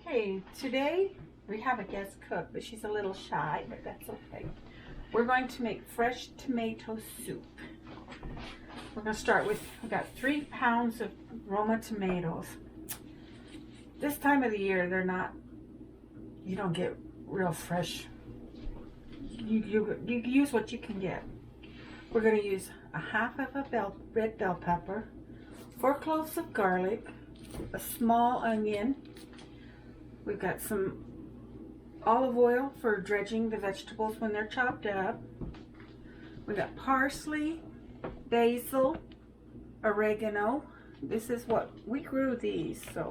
Okay, today we have a guest cook, but she's a little shy, but that's okay. We're going to make fresh tomato soup. We're going to start with, we got 3 pounds of Roma tomatoes. This time of the year, they're not, you don't get real fresh. You use what you can get. We're going to use a half of a red bell pepper, 4 cloves of garlic, a small onion. We've got some olive oil for dredging the vegetables when they're chopped up. We got parsley, basil, oregano. This is what we grew these, so.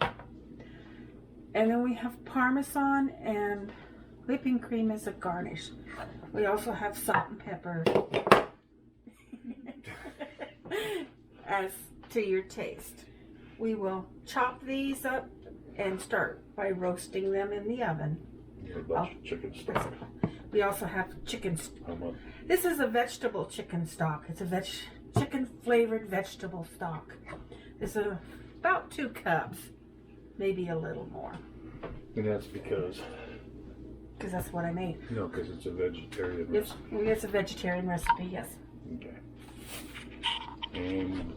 And then we have parmesan and whipping cream as a garnish. We also have salt and pepper as to your taste. We will chop these up and start by roasting them in the oven. A bunch of chicken stock. We also have chicken. This is a vegetable chicken stock. It's a chicken flavored vegetable stock. This is about 2 cups, maybe a little more. And that's because that's what I made. No, because it's a vegetarian recipe. It's a vegetarian recipe, yes. Okay. And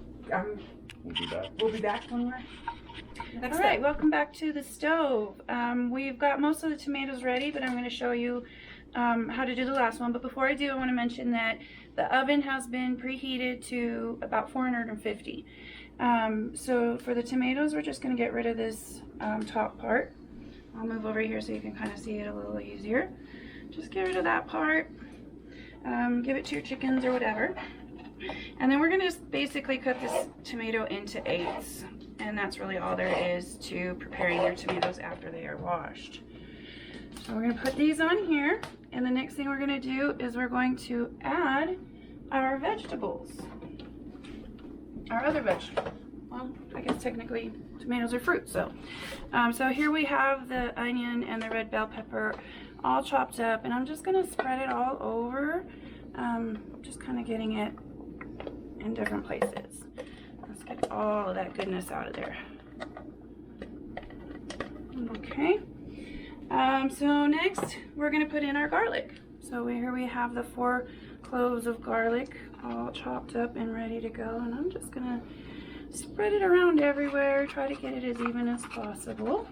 we'll be back. We'll be back when we're next. All right, welcome back to the stove. We've got most of the tomatoes ready, but I'm going to show you how to do the last one. But before I do, I want to mention that the oven has been preheated to about 450. So for the tomatoes, we're just going to get rid of this top part. I'll move over here so you can kind of see it a little easier. Just get rid of that part. Give it to your chickens or whatever. And then we're going to just basically cut this tomato into 8ths. And that's really all there is to preparing your tomatoes after they are washed. So we're going to put these on here. And the next thing we're going to do is we're going to add our vegetables. Our other vegetables. Well, I guess technically tomatoes are fruit. So here we have the onion and the red bell pepper all chopped up. And I'm just going to spread it all over. Just kind of getting it in different places. Let's get all of that goodness out of there. Okay. So next we're going to put in our garlic. So here we have the 4 cloves of garlic all chopped up and ready to go. And I'm just going to spread it around everywhere. Try to get it as even as possible.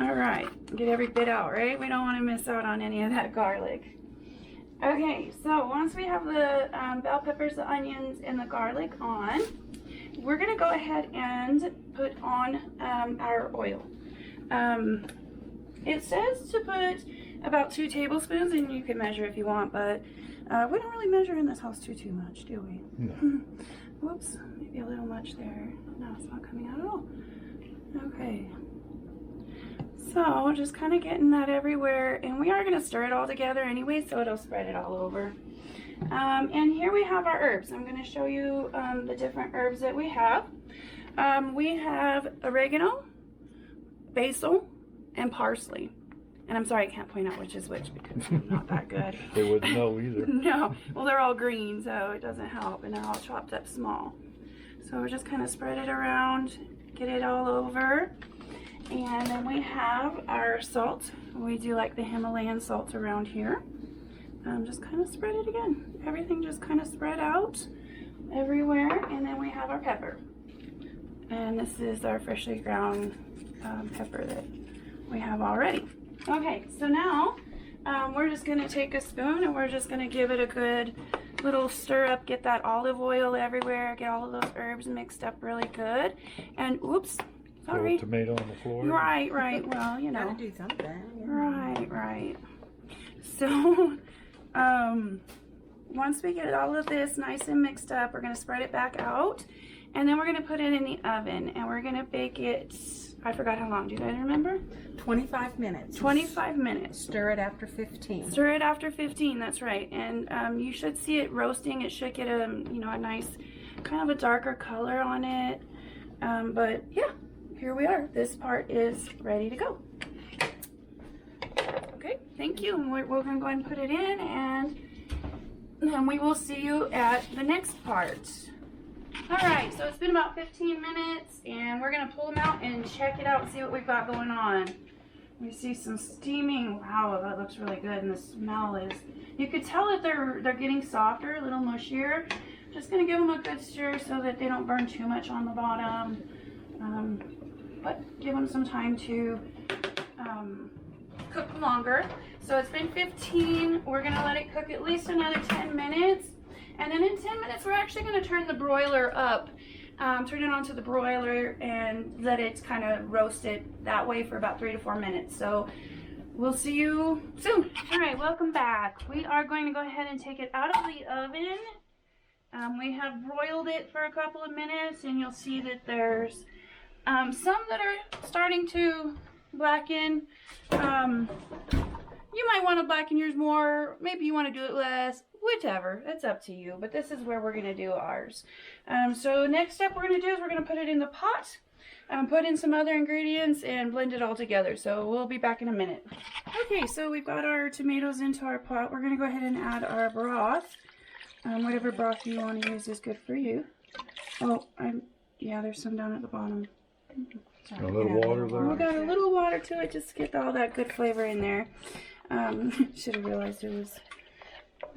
All right. Get every bit out, right? We don't want to miss out on any of that garlic. Okay, so once we have the bell peppers, the onions, and the garlic on, we're going to go ahead and put on our oil. It says to put about 2 tablespoons, and you can measure if you want, but we don't really measure in this house too much, do we? No. Whoops, maybe a little much there. No, it's not coming out at all. Okay. So just kind of getting that everywhere, and we are going to stir it all together anyway, so it'll spread it all over. And here we have our herbs. I'm going to show you the different herbs that we have. We have oregano, basil, and parsley. And I'm sorry I can't point out which is which because I'm not that good. They wouldn't know either. No, well they're all green, so it doesn't help, and they're all chopped up small. So we're just kind of spread it around, get it all over. And then we have our salt. We do like the Himalayan salt around here. Just kind of spread it again. Everything just kind of spread out everywhere. And then we have our pepper. And this is our freshly ground pepper that we have already. Okay, so now we're just going to take a spoon and we're just going to give it a good little stir up. Get that olive oil everywhere. Get all of those herbs mixed up really good. And oops. Sorry. Tomato on the floor. Right. Well, you know. Gotta do something. Right. So, once we get all of this nice and mixed up, we're going to spread it back out. And then we're going to put it in the oven. And we're going to bake it, I forgot how long. Do you guys remember? 25 minutes. 25 minutes. Stir it after 15. Stir it after 15, that's right. And you should see it roasting. It should get a nice, kind of a darker color on it. But, yeah. Here we are. This part is ready to go. Okay, thank you. And we're going to go ahead and put it in, and then we will see you at the next part. Alright, so it's been about 15 minutes and we're going to pull them out and check it out and see what we've got going on. We see some steaming. Wow, that looks really good, and the smell is... You could tell that they're getting softer, a little mushier. Just going to give them a good stir so that they don't burn too much on the bottom. But give them some time to cook longer. So it's been 15. We're going to let it cook at least another 10 minutes. And then in 10 minutes, we're actually going to turn the broiler up. Turn it onto the broiler and let it kind of roast it that way for about 3 to 4 minutes. So we'll see you soon. All right, welcome back. We are going to go ahead and take it out of the oven. We have broiled it for a couple of minutes, and you'll see that there's some that are starting to blacken. You might want to blacken yours more. Maybe you want to do it less. Whichever, it's up to you, but this is where we're going to do ours. So next step we're going to do is we're going to put it in the pot, put in some other ingredients, and blend it all together. So we'll be back in a minute. Okay, so we've got our tomatoes into our pot. We're going to go ahead and add our broth. Whatever broth you want to use is good for you. Oh, yeah, there's some down at the bottom. A little water there. We got a little water to it just to get all that good flavor in there. Should have realized it was...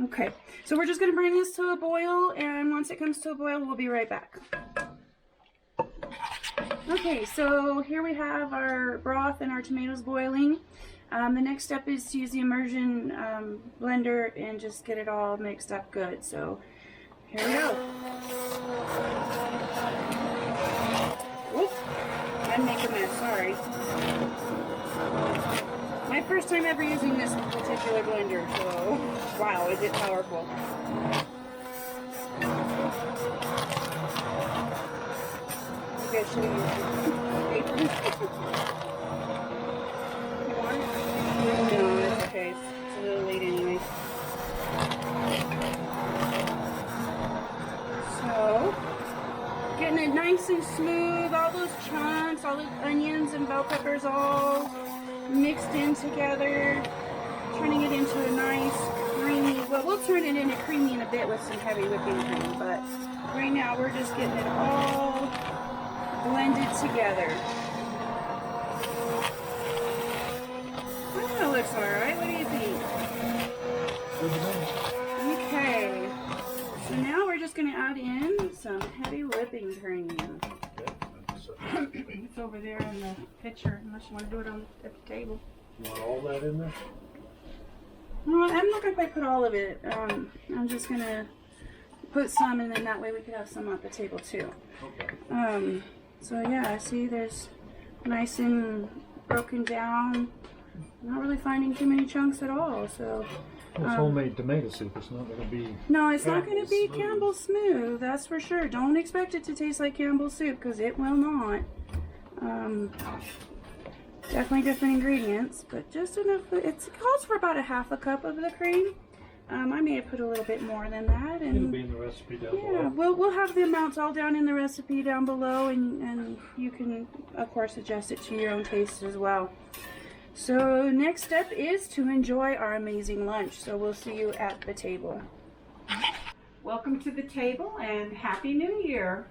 Okay, so we're just going to bring this to a boil, and once it comes to a boil, we'll be right back. Okay, so here we have our broth and our tomatoes boiling. The next step is to use the immersion blender and just get it all mixed up good. So here we go. Whoops, I make a mess, sorry. My first time ever using this particular blender, so wow, is it powerful. You guys should have used paper. You want it? No, it's okay. It's a little late anyway. So, getting it nice and smooth, all those chunks, all the onions and bell peppers all mixed in together, turning it into a nice creamy, well, we'll turn it into creamy in a bit with some heavy whipping cream, but right now we're just getting it all blended together. Oh, that looks alright. What do you think? Okay, so now we're just going to add in some heavy whipping cream. It's over there in the pitcher, unless you want to do it at the table. You want all that in there? No, I'm not going to quite put all of it. I'm just going to put some, and then that way we could have some at the table too. Okay. So yeah, see, there's nice and broken down. I'm not really finding too many chunks at all. So It's homemade tomato soup. It's not going to be... no, it's not going to be Campbell's Campbell's Smooth, that's for sure. Don't expect it to taste like Campbell's soup, because it will not. Definitely different ingredients, but just enough. It calls for about a half a cup of the cream. I may have put a little bit more than that. And It'll be in the recipe down yeah, below. we'll have the amounts all down in the recipe down below, and you can, of course, adjust it to your own taste as well. So next step is to enjoy our amazing lunch. So we'll see you at the table. Welcome to the table and Happy New Year.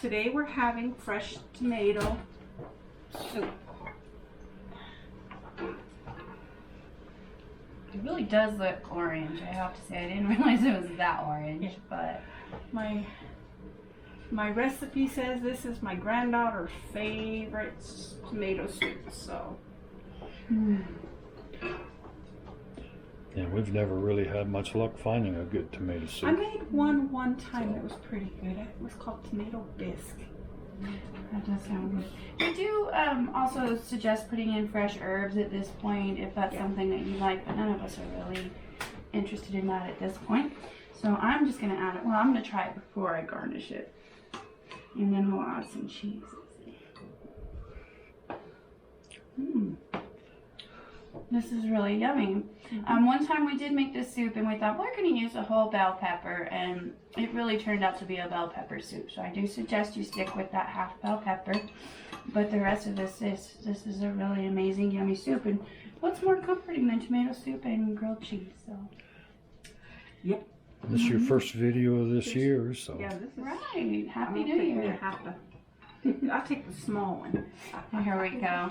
Today we're having fresh tomato soup. It really does look orange, I have to say. I didn't realize it was that orange, but... My recipe says this is my granddaughter's favorite tomato soup, so... Yeah, we've never really had much luck finding a good tomato soup. I made one time that was pretty good. It was called tomato bisque. That does sound good. I do also suggest putting in fresh herbs at this point if that's something that you like, but none of us are really interested in that at this point. So I'm just going to add it. Well, I'm going to try it before I garnish it. And then we'll add some cheese. This is really yummy. One time we did make this soup and we thought we're going to use a whole bell pepper, and it really turned out to be a bell pepper soup. So I do suggest you stick with that half bell pepper. But the rest of this is a really amazing, yummy soup. And what's more comforting than tomato soup and grilled cheese? So. Yep. This is your first video of this year, so. Yeah, this is Right. Happy I'm New gonna take me Year. I'll take the small one. Here we go.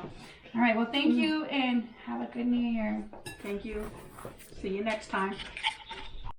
All right. Well, thank you and have a good New Year. Thank you. See you next time.